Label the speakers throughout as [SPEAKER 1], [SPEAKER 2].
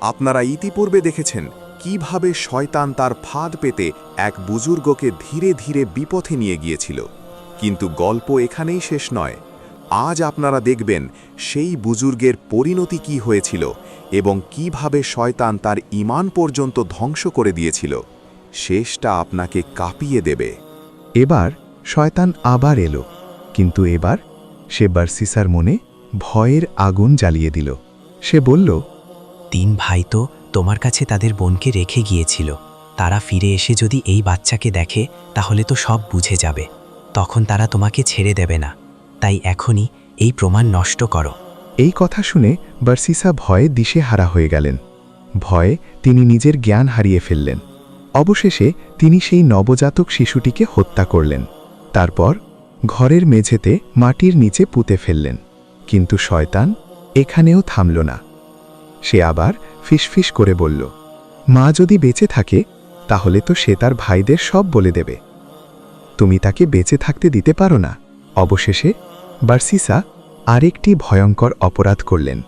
[SPEAKER 1] আপনারা ইতিপূর্বে দেখেছেন কিভাবে শয়তান তার ফাঁদ পেতে এক বুজুর্গকে ধীরে ধীরে বিপথে নিয়ে গিয়েছিল, কিন্তু গল্প এখানেই শেষ নয়। আজ আপনারা দেখবেন সেই বুজুর্গের পরিণতি কি হয়েছিল এবং কিভাবে শয়তান তার ঈমান পর্যন্ত ধ্বংস করে দিয়েছিল। শেষটা আপনাকে কাঁপিয়ে দেবে।
[SPEAKER 2] এবার শয়তান আবার এলো, কিন্তু এবার সে বার্সিসার মনে ভয়ের আগুন জ্বালিয়ে দিল। সে বলল,
[SPEAKER 3] 3 ভাই তো তোমার কাছে তাদের বোনকে রেখে গিয়েছিল। তারা ফিরে এসে যদি এই বাচ্চাকে দেখে তাহলে তো সব বুঝে যাবে, তখন তারা তোমাকে ছেড়ে দেবে না। তাই এখনই এই প্রমাণ নষ্ট করো।
[SPEAKER 2] এই কথা শুনে বার্সিসা ভয়ে দিশেহারা হয়ে গেলেন। ভয়ে তিনি নিজের জ্ঞান হারিয়ে ফেললেন। অবশেষে তিনি সেই নবজাতক শিশুটিকে হত্যা করলেন। তারপর ঘরের মেঝেতে মাটির নিচে পুঁতে ফেললেন। কিন্তু শয়তান এখানেও থামল না। সে আবার ফিসফিস করে বলল, মা যদি বেঁচে থাকে তাহলে তো সে তার ভাইদের সব বলে দেবে। তুমি তাকে বেঁচে থাকতে দিতে পারো না। অবশেষে বার্সিসা আরেকটি ভয়ঙ্কর অপরাধ করলেন।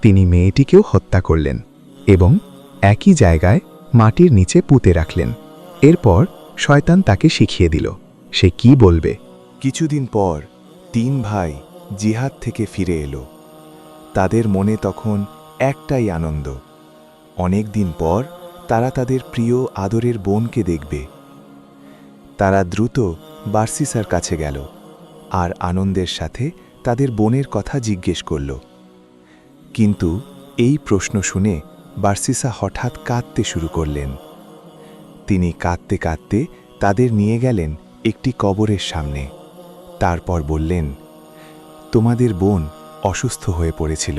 [SPEAKER 2] তিনি মেয়েটিকেও হত্যা করলেন এবং একই জায়গায় মাটির নিচে পুঁতে রাখলেন। এরপর শয়তান তাকে শিখিয়ে দিল সে কি বলবে।
[SPEAKER 1] কিছুদিন পর 3 ভাই জিহাদ থেকে ফিরে এলো। তাদের মনে তখন একটাই আনন্দ। অনেক দিন পর তারা তাদের প্রিয় আদরের বোনকে দেখবে। তারা দ্রুত বার্সিসার কাছে গেল আর আনন্দের সাথে তাদের বোনের কথা জিজ্ঞেস করল। কিন্তু এই প্রশ্ন শুনে বার্সিসা হঠাৎ কাঁদতে শুরু করলেন। তিনি কাঁদতে কাঁদতে তাদের নিয়ে গেলেন একটি কবরের সামনে। তারপর বললেন, তোমাদের বোন অসুস্থ হয়ে পড়েছিল।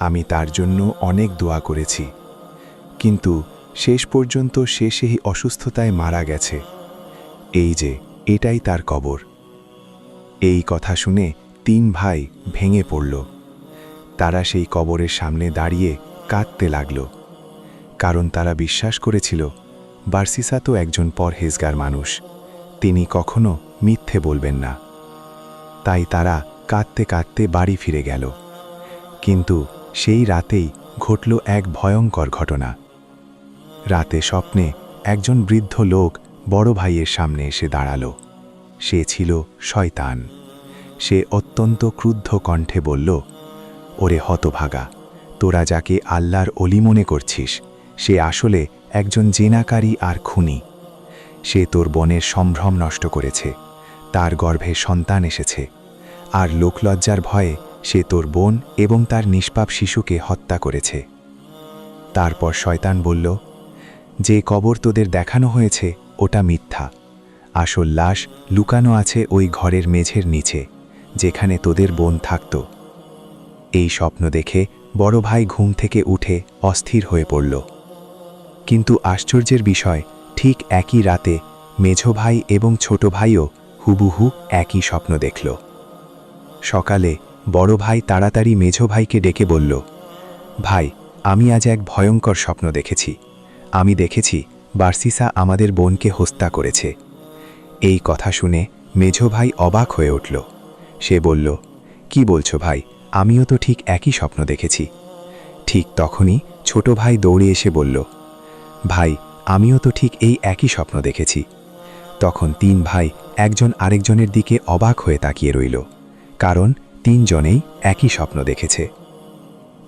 [SPEAKER 1] আমি তার জন্য অনেক দোয়া করেছি, কিন্তু শেষ পর্যন্ত সে সেই অসুস্থতায় মারা গেছে। এই যে এটাই তার কবর। এই কথা শুনে 3 ভাই ভেঙে পড়ল। তারা সেই কবরের সামনে দাঁড়িয়ে কাঁদতে লাগল, কারণ তারা বিশ্বাস করেছিল বার্সিসা তো একজন পরহেজগার মানুষ, তিনি কখনো মিথ্যে বলবেন না। তাই তারা কাঁদতে কাঁদতে বাড়ি ফিরে গেল। কিন্তু সেই রাতেই ঘটল এক ভয়ঙ্কর ঘটনা। রাতে স্বপ্নে একজন বৃদ্ধ লোক বড় ভাইয়ের সামনে এসে দাঁড়াল। সে ছিল শয়তান। সে অত্যন্ত ক্রুদ্ধ কণ্ঠে বলল, ওরে হতভাগা, তোরা যাকে আল্লাহর অলি মনে করছিস সে আসলে একজন জেনাকারী আর খুনি। সে তোর বোনের সম্ভ্রম নষ্ট করেছে, তার গর্ভে সন্তান এসেছে, আর লোকলজ্জার ভয়ে সে তোর বোন এবং তার নিষ্পাপ শিশুকে হত্যা করেছে। তারপর শয়তান বলল, যে কবর তোদের দেখানো হয়েছে ওটা মিথ্যা। আসল লাশ লুকানো আছে ওই ঘরের মেঝের নিচে, যেখানে তোদের বোন থাকত। এই স্বপ্ন দেখে বড় ভাই ঘুম থেকে উঠে অস্থির হয়ে পড়ল। কিন্তু আশ্চর্যের বিষয়, ঠিক একই রাতে মেঝো ভাই এবং ছোট ভাইও হুবহু একই স্বপ্ন দেখল। সকালে বড় ভাই তাড়াতাড়ি মেঝো ভাইকে ডেকে বলল, ভাই, আমি আজ এক ভয়ঙ্কর স্বপ্ন দেখেছি। আমি দেখেছি বার্সিসা আমাদের বোনকে হত্যা করেছে। এই কথা শুনে মেঝো ভাই অবাক হয়ে উঠল। সে বলল, কি বলছো ভাই, আমিও তো ঠিক একই স্বপ্ন দেখেছি। ঠিক তখনই ছোট ভাই দৌড়ে এসে বলল, ভাই, আমিও তো ঠিক এই একই স্বপ্ন দেখেছি। তখন 3 ভাই একজন আরেকজনের দিকে অবাক হয়ে তাকিয়ে রইল, কারণ 3 জনেই একই স্বপ্ন দেখেছে।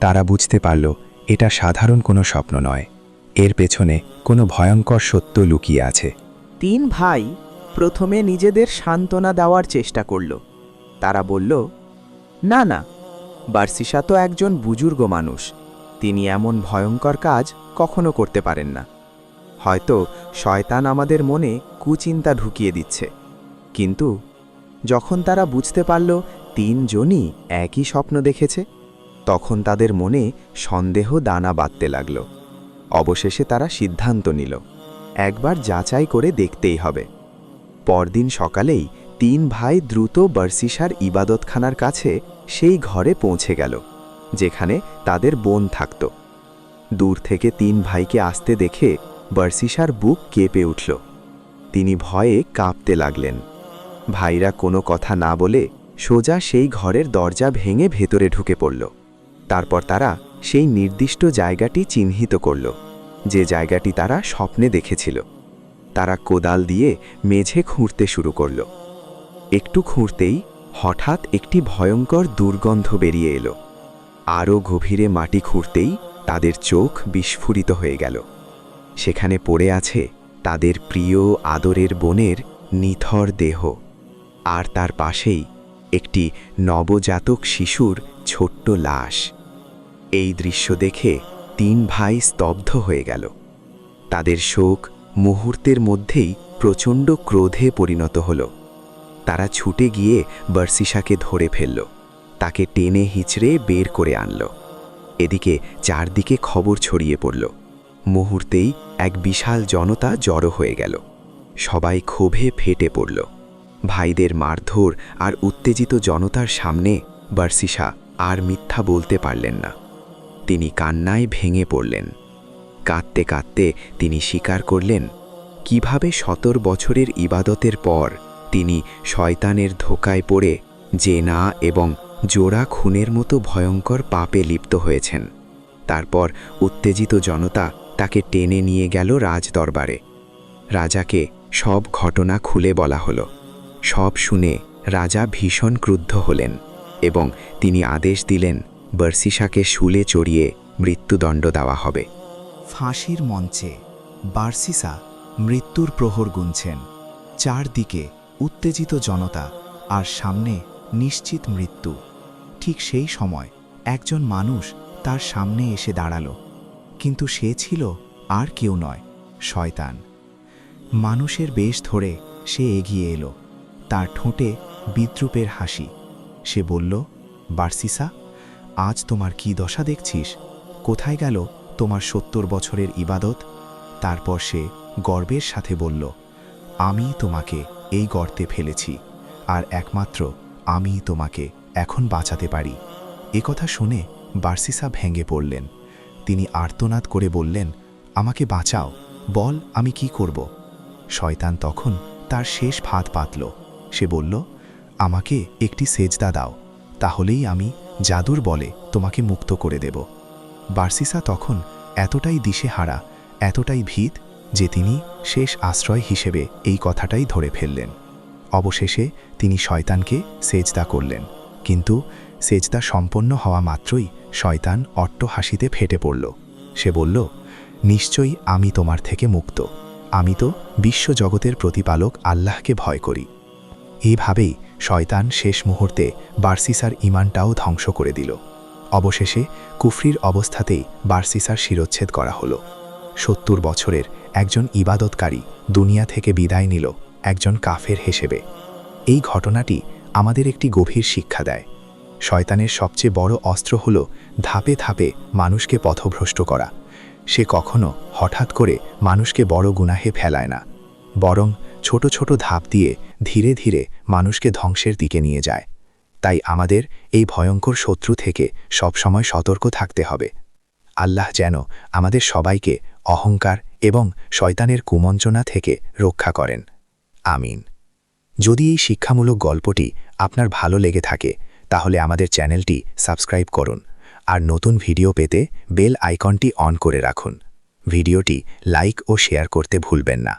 [SPEAKER 1] তারা বুঝতে পারল এটা সাধারণ কোনো স্বপ্ন নয়, এর পেছনে কোনো ভয়ঙ্কর সত্য লুকিয়ে আছে।
[SPEAKER 4] 3 ভাই প্রথমে নিজেদের সান্ত্বনা দেওয়ার চেষ্টা করল। তারা বলল, না না, বার্সিসা তো একজন বুজুর্গ মানুষ, তিনি এমন ভয়ঙ্কর কাজ কখনো করতে পারেন না। হয়তো শয়তান আমাদের মনে কুচিন্তা ঢুকিয়ে দিচ্ছে। কিন্তু যখন তারা বুঝতে পারল 3 জনই একই স্বপ্ন দেখেছে, তখন তাদের মনে সন্দেহ দানা বাঁধতে লাগল। অবশেষে তারা সিদ্ধান্ত নিল, একবার যাচাই করে দেখতেই হবে। পরদিন সকালেই 3 ভাই দ্রুত বার্সিসার ইবাদতখানার কাছে সেই ঘরে পৌঁছে গেল, যেখানে তাদের বোন থাকত। দূর থেকে 3 ভাইকে আসতে দেখে বার্সিসার বুক কেঁপে উঠল। তিনি ভয়ে কাঁপতে লাগলেন। ভাইরা কোনো কথা না বলে সোজা সেই ঘরের দরজা ভেঙে ভেতরে ঢুকে পড়ল। তারপর তারা সেই নির্দিষ্ট জায়গাটি চিহ্নিত করল, যে জায়গাটি তারা স্বপ্নে দেখেছিল। তারা কোদাল দিয়ে মেঝে খুঁড়তে শুরু করল। একটু খুঁড়তেই হঠাৎ একটি ভয়ঙ্কর দুর্গন্ধ বেরিয়ে এলো। আরও গভীরে মাটি খুঁড়তেই তাদের চোখ বিস্ফুরিত হয়ে গেল। সেখানে পড়ে আছে তাদের প্রিয় আদরের বোনের নিথর দেহ, আর তার পাশেই একটি নবজাতক শিশুর ছোট্ট লাশ। এই দৃশ্য দেখে 3 ভাই স্তব্ধ হয়ে গেল। তাদের শোক মুহূর্তের মধ্যেই প্রচণ্ড ক্রোধে পরিণত হল। তারা ছুটে গিয়ে বার্সিসাকে ধরে ফেলল, তাকে টেনে হিঁচড়ে বের করে আনল। এদিকে চারদিকে খবর ছড়িয়ে পড়ল। মুহূর্তেই এক বিশাল জনতা জড়ো হয়ে গেল। সবাই ক্ষোভে ফেটে পড়ল। ভাইদের মারধর আর উত্তেজিত জনতার সামনে বার্সিসা আর মিথ্যা বলতে পারলেন না। তিনি কান্নায় ভেঙে পড়লেন। কাঁদতে কাঁদতে তিনি স্বীকার করলেন কিভাবে 17 বছরের ইবাদতের পর তিনি শয়তানের ধোকায় পড়ে জেনা এবং জোড়া খুনের মতো ভয়ঙ্কর পাপে লিপ্ত হয়েছেন। তারপর উত্তেজিত জনতা তাকে টেনে নিয়ে গেল রাজদরবারে। রাজাকে সব ঘটনা খুলে বলা হলো। সব শুনে রাজা ভীষণ ক্রুদ্ধ হলেন এবং তিনি আদেশ দিলেন বার্সিসাকে শুলে চড়িয়ে মৃত্যুদণ্ড দেওয়া হবে।
[SPEAKER 2] ফাঁসির মঞ্চে বার্সিসা মৃত্যুর প্রহর গুনছেন। চারদিকে উত্তেজিত জনতা আর সামনে নিশ্চিত মৃত্যু। ঠিক সেই সময় একজন মানুষ তার সামনে এসে দাঁড়ালো, কিন্তু সে ছিল আর কেউ নয়, শয়তান। মানুষের বেশ ধরে সে এগিয়ে এলো, তার ঠোঁটে বিদ্রূপের হাসি। সে বলল, বার্সিসা, আজ তোমার কি দশা দেখছিস? কোথায় গেল তোমার 70 বছরের ইবাদত? তারপর সে গর্বের সাথে বলল, আমি তোমাকে এই গর্তে ফেলেছি, আর একমাত্র আমি তোমাকে এখন বাঁচাতে পারি। একথা শুনে বার্সিসা ভেঙে পড়লেন। তিনি আর্তনাদ করে বললেন, আমাকে বাঁচাও, বল আমি কি করব? শয়তান তখন তার শেষ ফাঁদ পাতল। সে বলল, আমাকে একটি সেজদা দাও, তাহলেই আমি জাদুর বলে তোমাকে মুক্ত করে দেব। বার্সিসা তখন এতটাই দিশেহারা, এতটাই ভীত যে তিনি শেষ আশ্রয় হিসেবে এই কথাটাই ধরে ফেললেন। অবশেষে তিনি শয়তানকে সেজদা করলেন, কিন্তু সেজদা সম্পন্ন হওয়া মাত্রই শয়তান অট্টহাসিতে ফেটে পড়ল। সে বলল, নিশ্চয়ই আমি তোমার থেকে মুক্ত, আমি তো বিশ্বজগতের প্রতিপালক আল্লাহকে ভয় করি। এইভাবেই শয়তান শেষ মুহূর্তে বার্সিসার ঈমানটাও ধ্বংস করে দিল। অবশেষে কুফরির অবস্থাতেই বার্সিসার শিরচ্ছেদ করা হলো। 70 বছরের একজন ইবাদতকারী দুনিয়া থেকে বিদায় নিল একজন কাফের হিসেবে। এই ঘটনাটি আমাদের একটি গভীর শিক্ষা দেয়। শয়তানের সবচেয়ে বড় অস্ত্র হল ধাপে ধাপে মানুষকে পথভ্রষ্ট করা। সে কখনো হঠাৎ করে মানুষকে বড় গুনাহে ফেলায় না, বরং ছোট ছোট ধাপ দিয়ে ধীরে ধীরে মানুষকে ধ্বংসের দিকে নিয়ে যায়। তাই আমাদের এই ভয়ঙ্কর শত্রু থেকে সবসময় সতর্ক থাকতে হবে। আল্লাহ যেন আমাদের সবাইকে অহংকার এবং শয়তানের কুমন্ত্রণা থেকে রক্ষা করেন। আমিন। যদি এই শিক্ষামূলক গল্পটি আপনার ভালো লেগে থাকে তাহলে আমাদের চ্যানেলটি সাবস্ক্রাইব করুন, আর নতুন ভিডিও পেতে বেল আইকনটি অন করে রাখুন। ভিডিওটি লাইক ও শেয়ার করতে ভুলবেন না।